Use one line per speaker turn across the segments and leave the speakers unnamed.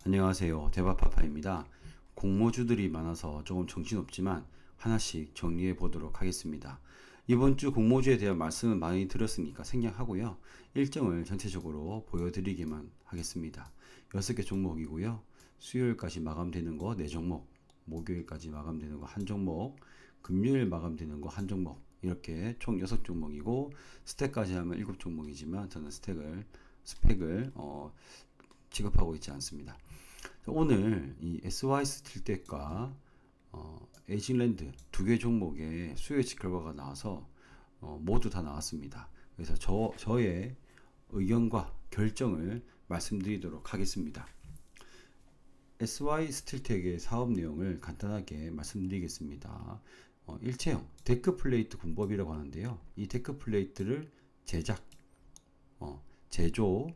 안녕하세요. 대박파파입니다. 공모주들이 많아서 조금 정신없지만 하나씩 정리해 보도록 하겠습니다. 이번 주 공모주에 대한 말씀은 많이 드렸으니까 생략하고요. 일정을 전체적으로 보여드리기만 하겠습니다. 6개 종목이고요. 수요일까지 마감되는 거 4종목, 목요일까지 마감되는 거 1종목, 금요일 마감되는 거 1종목, 이렇게 총 6종목이고 스택까지 하면 7종목이지만 저는 스펙을 지급하고 있지 않습니다. 오늘 이 SY 스틸텍과 에이징랜드 2개 종목의 수요예측 결과가 나와서 모두 다 나왔습니다. 그래서 저의 의견과 결정을 말씀드리도록 하겠습니다. SY 스틸텍의 사업 내용을 간단하게 말씀드리겠습니다. 일체형 데크 플레이트 공법이라고 하는데요. 이 데크 플레이트를 제작, 제조,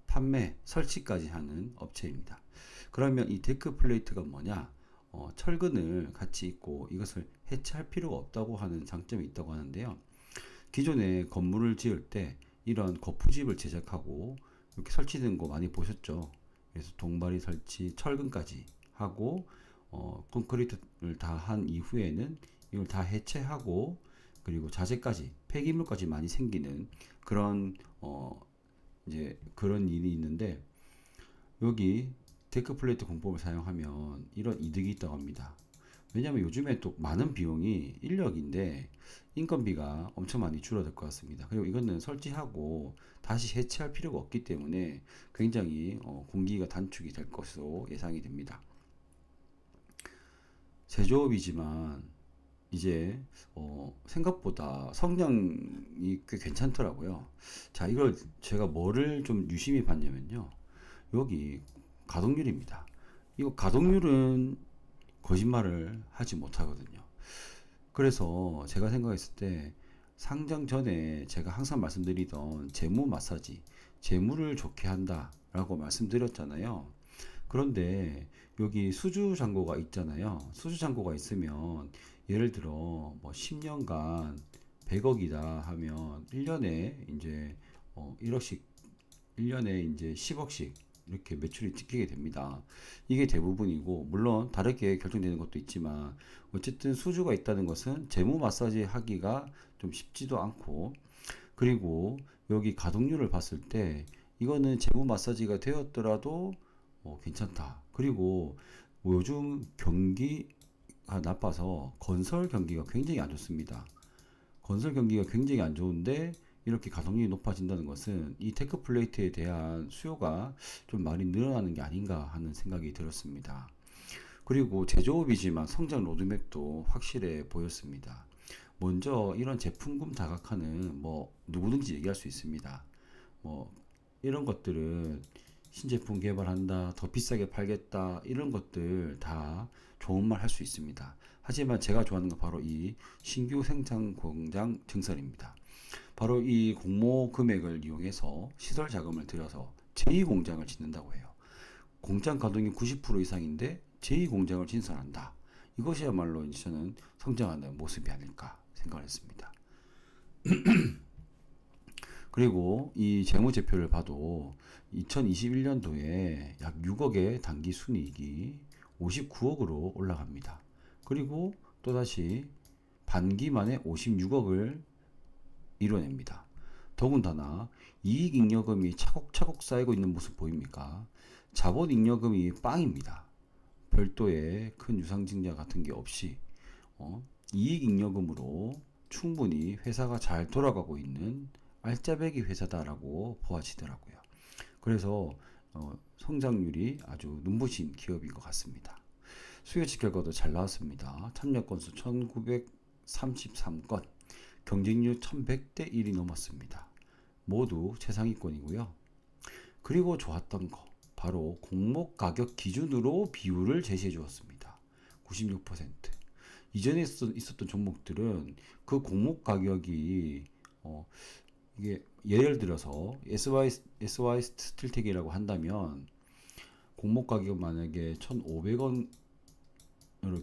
판매, 설치까지 하는 업체입니다. 그러면 이 데크 플레이트가 뭐냐? 철근을 같이 있고 이것을 해체할 필요가 없다고 하는 장점이 있다고 하는데요. 기존에 건물을 지을 때 이런 거푸집을 제작하고 이렇게 설치된 거 많이 보셨죠? 그래서 동바리 설치, 철근까지 하고 콘크리트를 다 한 이후에는 이걸 다 해체하고 그리고 자재까지, 폐기물까지 많이 생기는 그런 이제 그런 일이 있는데, 여기 데크 플레이트 공법을 사용하면 이런 이득이 있다고 합니다. 왜냐면 요즘에 또 많은 비용이 인력인데 인건비가 엄청 많이 줄어들 것 같습니다. 그리고 이거는 설치하고 다시 해체할 필요가 없기 때문에 굉장히 공기가 단축이 될 것으로 예상이 됩니다. 제조업이지만 이제 생각보다 성장이 꽤 괜찮더라고요. 자, 이걸 제가 뭐를 좀 유심히 봤냐면요, 여기 가동률입니다. 이거 가동률은 거짓말을 하지 못하거든요. 그래서 제가 생각했을 때 상장 전에 제가 항상 말씀드리던 재무 마사지, 재무를 좋게 한다 라고 말씀드렸잖아요. 그런데 여기 수주 잔고가 있잖아요. 수주 잔고가 있으면 예를 들어 뭐 10년간 100억이다 하면 1년에 이제 1억씩, 1년에 이제 10억씩 이렇게 매출이 찍히게 됩니다. 이게 대부분이고, 물론 다르게 결정되는 것도 있지만 어쨌든 수주가 있다는 것은 재무 마사지 하기가 좀 쉽지도 않고, 그리고 여기 가동률을 봤을 때 이거는 재무 마사지가 되었더라도 괜찮다. 그리고 요즘 경기가 나빠서 건설 경기가 굉장히 안 좋습니다. 건설 경기가 굉장히 안 좋은데 이렇게 가동률이 높아진다는 것은 이 테크 플레이트에 대한 수요가 좀 많이 늘어나는 게 아닌가 하는 생각이 들었습니다. 그리고 제조업이지만 성장 로드맵도 확실해 보였습니다. 먼저 이런 제품군 다각화는 뭐 누구든지 얘기할 수 있습니다. 뭐 이런 것들은 신제품 개발한다, 더 비싸게 팔겠다, 이런 것들 다 좋은 말 할 수 있습니다. 하지만 제가 좋아하는 건 바로 이 신규 생산 공장 증설입니다. 바로 이 공모 금액을 이용해서 시설 자금을 들여서 제2공장을 짓는다고 해요. 공장 가동이 90% 이상인데 제2공장을 신설한다. 이것이야말로 이제 저는 성장하는 모습이 아닐까 생각을 했습니다. 그리고 이 재무제표를 봐도 2021년도에 약 6억의 당기 순이익이 59억으로 올라갑니다. 그리고 또다시 반기 만에 56억을 이뤄냅니다. 더군다나 이익잉여금이 차곡차곡 쌓이고 있는 모습 보입니까? 자본잉여금이 빵입니다. 별도의 큰 유상증자 같은 게 없이 이익잉여금으로 충분히 회사가 잘 돌아가고 있는 알짜배기 회사다라고 보아지더라고요. 그래서 성장률이 아주 눈부신 기업인 것 같습니다. 수요예측 결과도 잘 나왔습니다. 참여 건수 1933건, 경쟁률 1100대 1이 넘었습니다. 모두 최상위권이고요. 그리고 좋았던 거 바로 공모 가격 기준으로 비율을 제시해 주었습니다. 96%. 이전에 있었던 종목들은 그 공모 가격이 이게 예를 들어서 SY 스틸텍이라고 한다면 공모 가격 만약에 1,500원으로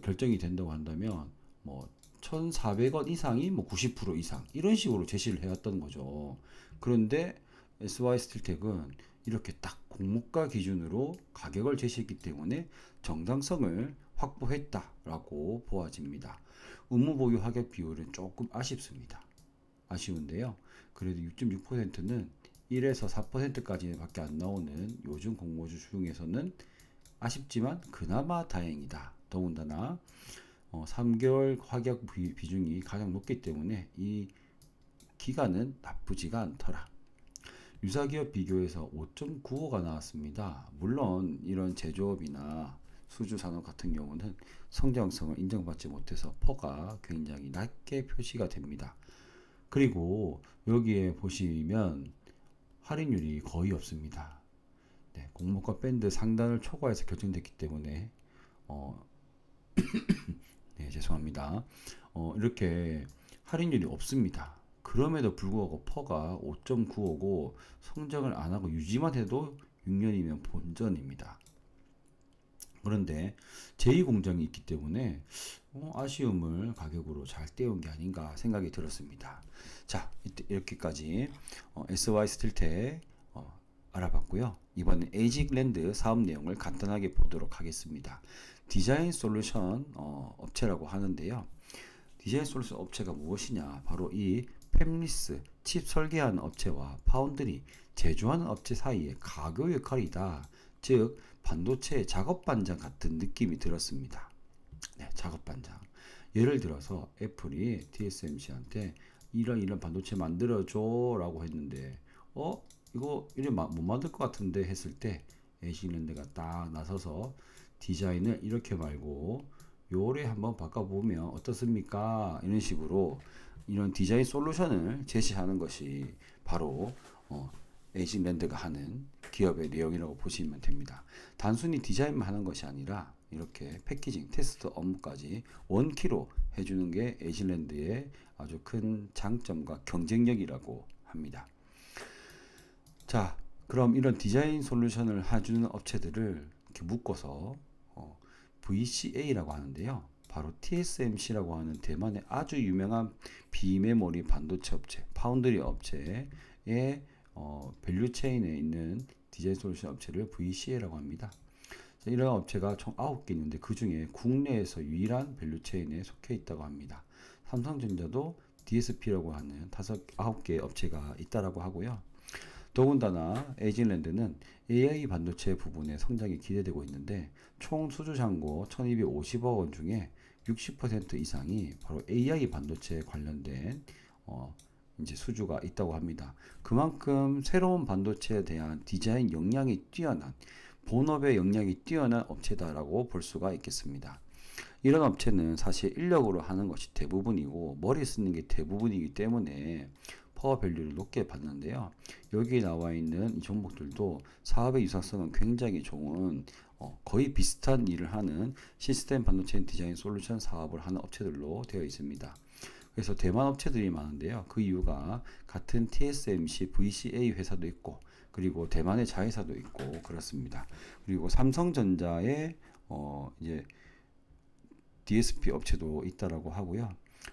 결정이 된다고 한다면 뭐 1,400원 이상이 뭐 90% 이상 이런 식으로 제시를 해왔던 거죠. 그런데 SY 스틸텍은 이렇게 딱 공모가 기준으로 가격을 제시했기 때문에 정당성을 확보했다라고 보아집니다. 의무보유 하격 비율은 조금 아쉬운데요. 그래도 6.6%는 1에서 4%까지 밖에 안 나오는 요즘 공모주 중에서는 아쉽지만 그나마 다행이다. 더군다나 3개월 하격 비중이 가장 높기 때문에 이 기간은 나쁘지가 않더라. 유사기업 비교해서 5.95가 나왔습니다. 물론 이런 제조업이나 수주산업 같은 경우는 성장성을 인정받지 못해서 퍼가 굉장히 낮게 표시가 됩니다. 그리고 여기에 보시면 할인율이 거의 없습니다. 네, 공모가 밴드 상단을 초과해서 결정됐기 때문에 네, 죄송합니다. 이렇게 할인율이 없습니다. 그럼에도 불구하고 퍼가 5.95고 성장을 안 하고 유지만 해도 6년이면 본전입니다. 그런데 제2공장이 있기 때문에 아쉬움을 가격으로 잘 떼온 게 아닌가 생각이 들었습니다. 자, 이렇게까지 SY 스틸텍 알아봤고요. 이번엔 에이직랜드 사업 내용을 간단하게 보도록 하겠습니다. 디자인 솔루션 업체라고 하는데요. 디자인 솔루션 업체가 무엇이냐? 바로 이 팹리스 칩 설계하는 업체와 파운드리 제조하는 업체 사이의 가교 역할이다. 즉 반도체 작업반장 같은 느낌이 들었습니다. 네, 작업반장. 예를 들어서 애플이 TSMC한테 이런 반도체 만들어줘 라고 했는데 이거 못 만들 것 같은데 했을 때 에이직랜드가 딱 나서서 디자인을 이렇게 말고 요래 한번 바꿔보면 어떻습니까? 이런 식으로 이런 디자인 솔루션을 제시하는 것이 바로 에이직랜드가 하는 기업의 내용이라고 보시면 됩니다. 단순히 디자인만 하는 것이 아니라 이렇게 패키징, 테스트 업무까지 원키로 해주는 게 에이직랜드의 아주 큰 장점과 경쟁력이라고 합니다. 자, 그럼 이런 디자인 솔루션을 해주는 업체들을 이렇게 묶어서 VCA라고 하는데요. 바로 TSMC라고 하는 대만의 아주 유명한 비메모리 반도체 업체, 파운드리 업체의 밸류체인에 있는 디자인 솔루션 업체를 VCA라고 합니다. 자, 이런 업체가 총 9개 있는데 그 중에 국내에서 유일한 밸류체인에 속해 있다고 합니다. 삼성전자도 DSP라고 하는 9개의 업체가 있다라고 하고요. 더군다나 에이직랜드는 AI 반도체 부분의 성장이 기대되고 있는데 총 수주 잔고 1250억 원 중에 60% 이상이 바로 AI 반도체에 관련된 이제 수주가 있다고 합니다. 그만큼 새로운 반도체에 대한 디자인 역량이 뛰어난 본업의 역량이 뛰어난 업체다라고 볼 수가 있겠습니다. 이런 업체는 사실 인력으로 하는 것이 대부분이고 머리 쓰는 게 대부분이기 때문에 파워 밸류를 높게 받는데요. 여기에 나와 있는 이 종목들도 사업의 유사성은 굉장히 좋은 거의 비슷한 일을 하는 시스템 반도체 디자인 솔루션 사업을 하는 업체들로 되어 있습니다. 그래서 대만 업체들이 많은데요. 그 이유가 같은 TSMC, VCA 회사도 있고 그리고 대만의 자회사도 있고 그렇습니다. 그리고 삼성전자의 이제 DSP 업체도 있다라고 하고요.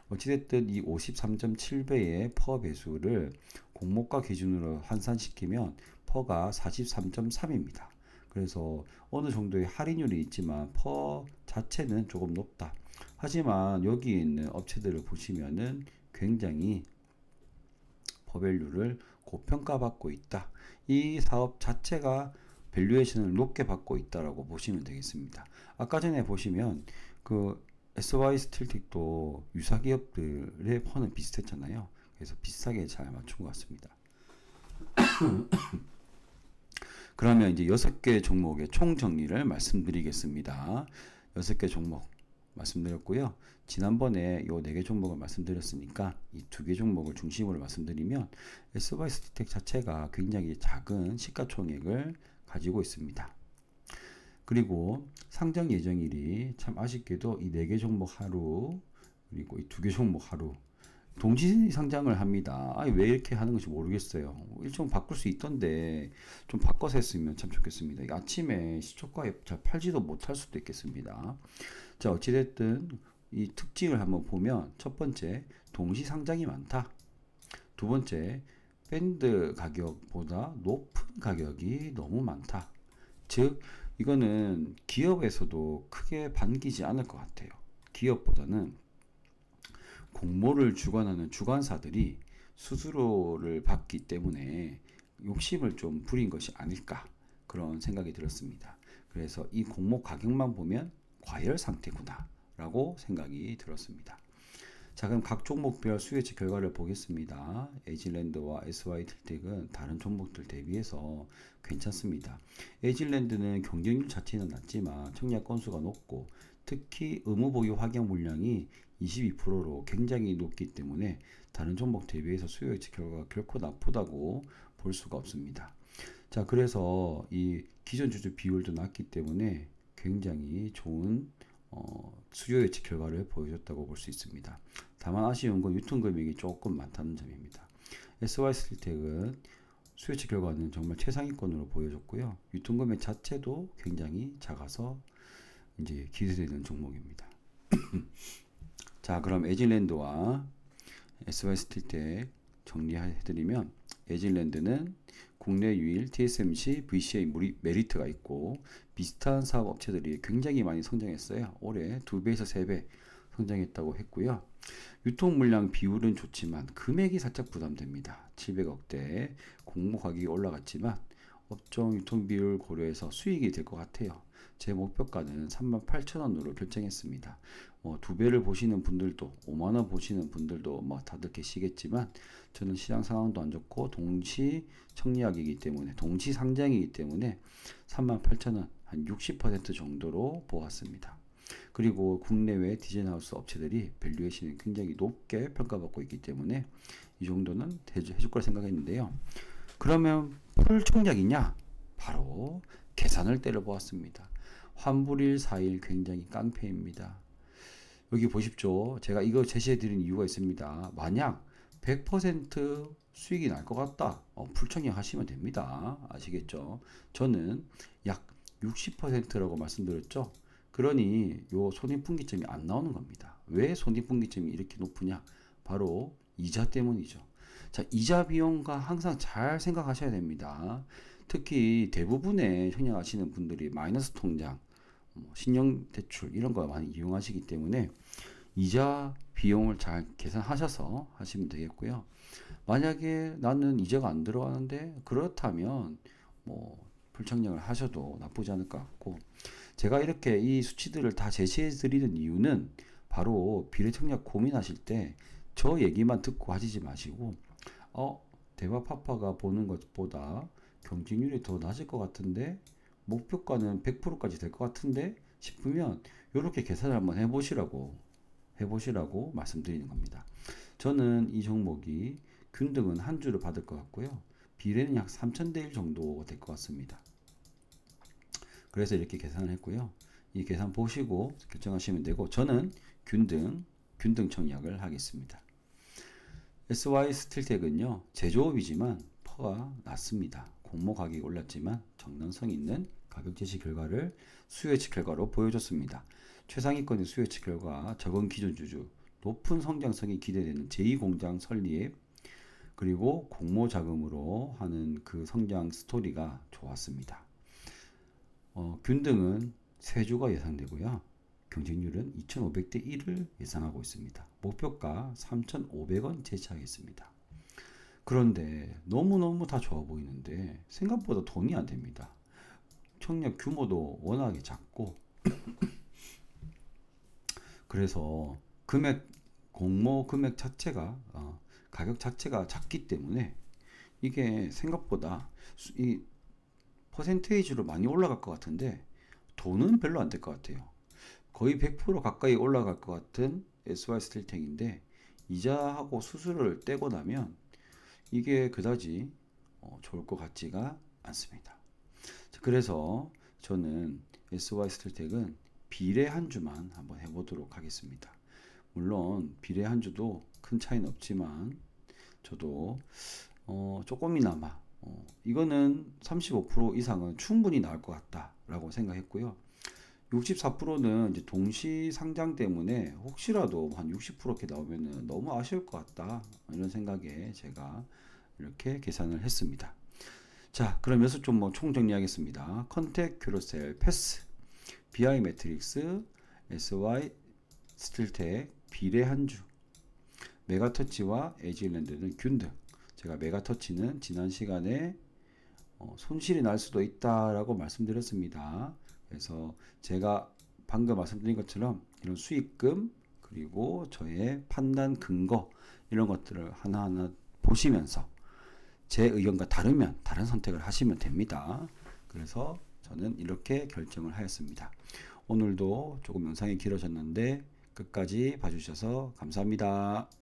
어찌됐든 이 53.7배의 퍼 배수를 공모가 기준으로 환산시키면 퍼가 43.3입니다. 그래서 어느 정도의 할인율이 있지만 퍼 자체는 조금 높다. 하지만 여기 있는 업체들을 보시면은 굉장히 퍼밸류를 고평가받고 있다. 이 사업 자체가 밸류에이션을 높게 받고 있다라고 보시면 되겠습니다. 아까 전에 보시면 그 SY 스틸텍도 유사 기업들의 퍼는 비슷했잖아요. 그래서 비슷하게 잘 맞춘 것 같습니다. 그러면 이제 6개 종목의 총 정리를 말씀드리겠습니다. 6개 종목 말씀드렸고요. 지난번에 요 4개 종목을 말씀드렸으니까 이 2개 종목을 중심으로 말씀드리면 SY 스틸텍 자체가 굉장히 작은 시가총액을 가지고 있습니다. 그리고 상장 예정일이 참 아쉽게도 이 4개 종목 하루 그리고 이 2개 종목 하루 동시 상장을 합니다. 왜 이렇게 하는 건지 모르겠어요. 일정 바꿀 수 있던데 좀 바꿔서 했으면 참 좋겠습니다. 아침에 시초가에 잘 팔지도 못할 수도 있겠습니다. 자, 어찌됐든 이 특징을 한번 보면 첫 번째 동시 상장이 많다. 두 번째 밴드 가격보다 높은 가격이 너무 많다. 즉, 이거는 기업에서도 크게 반기지 않을 것 같아요. 기업보다는 공모를 주관하는 주관사들이 수수료를 받기 때문에 욕심을 좀 부린 것이 아닐까, 그런 생각이 들었습니다. 그래서 이 공모 가격만 보면 과열 상태구나 라고 생각이 들었습니다. 자, 그럼 각 종목별 수요예측 결과를 보겠습니다. 에이즐랜드와 SY틀텍은 다른 종목들 대비해서 괜찮습니다. 에이즐랜드는 경쟁률 자체는 낮지만 청약 건수가 높고 특히 의무 보유 확약 물량이 22%로 굉장히 높기 때문에 다른 종목 대비해서 수요예측 결과가 결코 나쁘다고 볼 수가 없습니다. 자, 그래서 이 기존 주주 비율도 낮기 때문에 굉장히 좋은 수요 예측 결과를 보여줬다고 볼 수 있습니다. 다만 아쉬운 건 유통금액이 조금 많다는 점입니다. SY스틸텍은 수요 예측 결과는 정말 최상위권으로 보여줬고요. 유통금액 자체도 굉장히 작아서 이제 기대되는 종목입니다. 자, 그럼 에이즐랜드와 SY스틸텍 정리해드리면, 에이즐랜드는 국내 유일 TSMC VCA 메리트가 있고 비슷한 사업 업체들이 굉장히 많이 성장했어요. 올해 2배에서 3배 성장했다고 했고요. 유통 물량 비율은 좋지만 금액이 살짝 부담됩니다. 700억대, 공모 가격이 올라갔지만 업종 유통 비율 고려해서 수익이 될 것 같아요. 제 목표가는 38,000원으로 결정했습니다. 2배를 보시는 분들도 5만원 보시는 분들도 다들 계시겠지만, 저는 시장 상황도 안 좋고 동시 청약이기 때문에, 동시 상장이기 때문에 38,000원 한 60% 정도로 보았습니다. 그리고 국내외 디자인하우스 업체들이 밸류에이션이 굉장히 높게 평가받고 있기 때문에 이 정도는 해줄 거라 생각했는데요. 그러면 풀 청약이냐? 바로 계산을 때려보았습니다. 환불일 4일 굉장히 깡패입니다. 여기 보십시오. 제가 이거 제시해드린 이유가 있습니다. 만약 100% 수익이 날 것 같다, 풀청약 하시면 됩니다. 아시겠죠? 저는 약 60%라고 말씀드렸죠. 그러니 요 손익분기점이 안 나오는 겁니다. 왜 손익분기점이 이렇게 높으냐? 바로 이자 때문이죠. 자, 이자 비용과 항상 잘 생각하셔야 됩니다. 특히 대부분의 청약하시는 분들이 마이너스 통장, 신용대출 이런 거 많이 이용하시기 때문에 이자 비용을 잘 계산하셔서 하시면 되겠고요. 만약에 나는 이자가 안 들어가는데, 그렇다면 불청약을 하셔도 나쁘지 않을 것 같고, 제가 이렇게 이 수치들을 다 제시해 드리는 이유는 바로 비례청약 고민하실 때 저 얘기만 듣고 하시지 마시고, 대마파파가 보는 것보다 경쟁률이 더 낮을 것 같은데, 목표가는 100%까지 될 것 같은데 싶으면 이렇게 계산을 한번 해보시라고 말씀드리는 겁니다. 저는 이 종목이 균등은 한 주를 받을 것 같고요. 비례는 약 3000대 1 정도 될 것 같습니다. 그래서 이렇게 계산을 했고요. 이 계산 보시고 결정하시면 되고, 저는 균등 청약을 하겠습니다. SY스틸텍은요, 제조업이지만 퍼가 낮습니다. 공모 가격이 올랐지만 정당성 있는 가격 제시 결과를 수요 예측 결과로 보여줬습니다. 최상위권의 수요 예측 결과, 적은 기존 주주, 높은 성장성이 기대되는 제2공장 설립, 그리고 공모 자금으로 하는 그 성장 스토리가 좋았습니다. 균등은 3주가 예상되고요. 경쟁률은 2,500대 1을 예상하고 있습니다. 목표가 3,500원 제시하겠습니다. 그런데 너무너무 다 좋아 보이는데 생각보다 돈이 안 됩니다. 청약 규모도 워낙에 작고 그래서 공모 금액 자체가, 가격 자체가 작기 때문에 이게 생각보다 이 퍼센테이지로 많이 올라갈 것 같은데 돈은 별로 안 될 것 같아요. 거의 100% 가까이 올라갈 것 같은 SY스틸텍인데 이자하고 수수료를 떼고 나면 이게 그다지 좋을 것 같지가 않습니다. 그래서 저는 SY스틸텍은 비례 한 주만 한번 해보도록 하겠습니다. 물론 비례 한 주도 큰 차이는 없지만 저도 조금이나마 이거는 35% 이상은 충분히 나올 것 같다 라고 생각했고요. 64%는 이제 동시 상장 때문에 혹시라도 한 60% 이렇게 나오면은 너무 아쉬울 것 같다, 이런 생각에 제가 이렇게 계산을 했습니다. 자, 그러면서 좀 뭐 총정리하겠습니다. 컨택, 큐로셀, 패스, BI 매트릭스, SY, 스틸텍, 비례 한주, 메가터치와 에지랜드는 균등. 제가 메가터치는 지난 시간에 손실이 날 수도 있다라고 말씀드렸습니다. 그래서 제가 방금 말씀드린 것처럼 이런 수익금 그리고 저의 판단 근거 이런 것들을 하나하나 보시면서 제 의견과 다르면 다른 선택을 하시면 됩니다. 그래서 저는 이렇게 결정을 하였습니다. 오늘도 조금 영상이 길어졌는데 끝까지 봐주셔서 감사합니다.